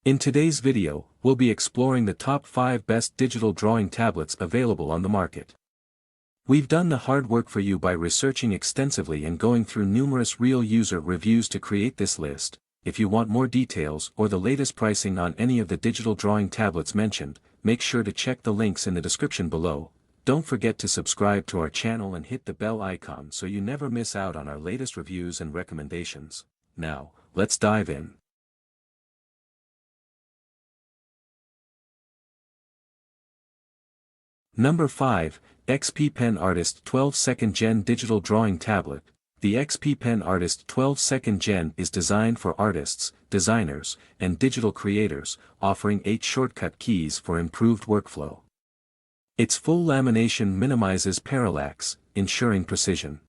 In today's video, we'll be exploring the top 5 best digital drawing tablets available on the market. We've done the hard work for you by researching extensively and going through numerous real user reviews to create this list. If you want more details or the latest pricing on any of the digital drawing tablets mentioned, make sure to check the links in the description below. Don't forget to subscribe to our channel and hit the bell icon so you never miss out on our latest reviews and recommendations. Now, let's dive in. Number 5, XPPen Artist 12 2nd Gen Digital Drawing Tablet. The XPPen Artist 12 2nd Gen is designed for artists, designers, and digital creators, offering 8 shortcut keys for improved workflow. Its full lamination minimizes parallax, ensuring precision.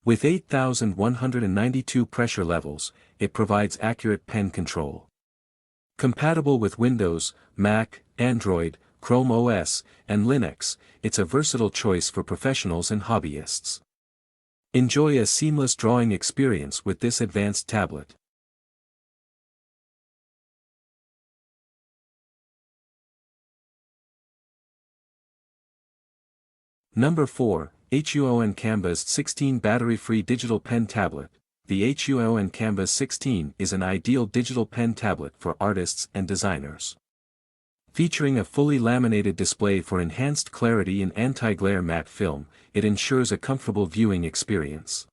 With 8,192 pressure levels, it provides accurate pen control. Compatible with Windows, Mac, Android, Chrome OS, and Linux, it's a versatile choice for professionals and hobbyists. Enjoy a seamless drawing experience with this advanced tablet. Number 4, HUION Kamvas 16 Battery-Free Digital Pen Tablet. The HUION Kamvas 16 is an ideal digital pen tablet for artists and designers. Featuring a fully laminated display for enhanced clarity and anti-glare matte film, it ensures a comfortable viewing experience.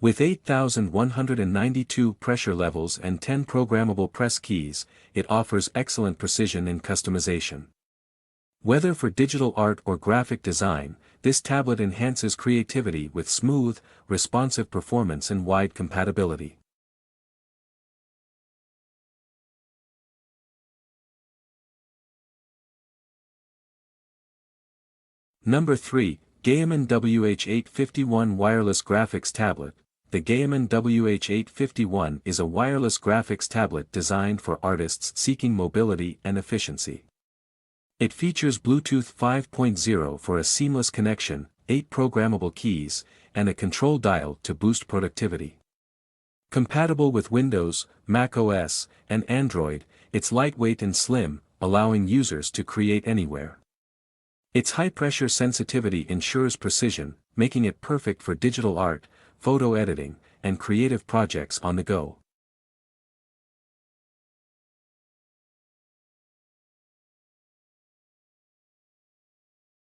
With 8,192 pressure levels and 10 programmable press keys, it offers excellent precision and customization. Whether for digital art or graphic design, this tablet enhances creativity with smooth, responsive performance and wide compatibility. Number 3, GAOMON WH851 Wireless Graphics Tablet. The GAOMON WH851 is a wireless graphics tablet designed for artists seeking mobility and efficiency. It features Bluetooth 5.0 for a seamless connection, 8 programmable keys, and a control dial to boost productivity. Compatible with Windows, Mac OS, and Android, it's lightweight and slim, allowing users to create anywhere. Its high-pressure sensitivity ensures precision, making it perfect for digital art, photo editing, and creative projects on the go.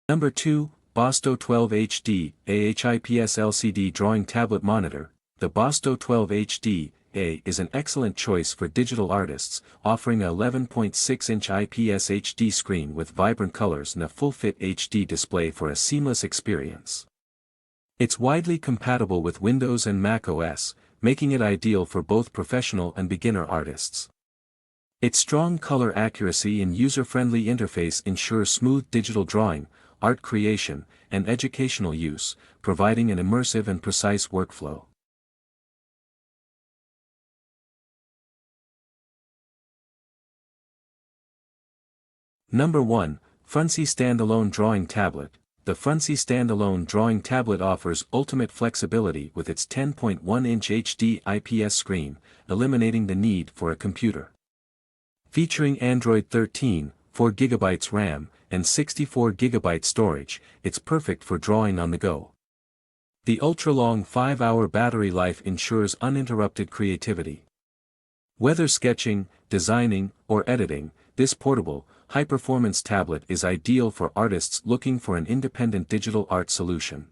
Number 2, BOSTO 12 HD, H-IPS LCD Drawing Tablet Monitor. The BOSTO 12 HD is an excellent choice for digital artists, offering a 11.6-inch IPS HD screen with vibrant colors and a full-fit HD display for a seamless experience. It's widely compatible with Windows and Mac OS, making it ideal for both professional and beginner artists. Its strong color accuracy and user-friendly interface ensure smooth digital drawing, art creation, and educational use, providing an immersive and precise workflow. Number 1, Frunsi Standalone Drawing Tablet. The Frunsi Standalone Drawing Tablet offers ultimate flexibility with its 10.1-inch HD IPS screen, eliminating the need for a computer. Featuring Android 13, 4GB RAM, and 64GB storage, it's perfect for drawing on the go. The ultra-long 5-hour battery life ensures uninterrupted creativity. Whether sketching, designing, or editing, this portable, high-performance tablet is ideal for artists looking for an independent digital art solution.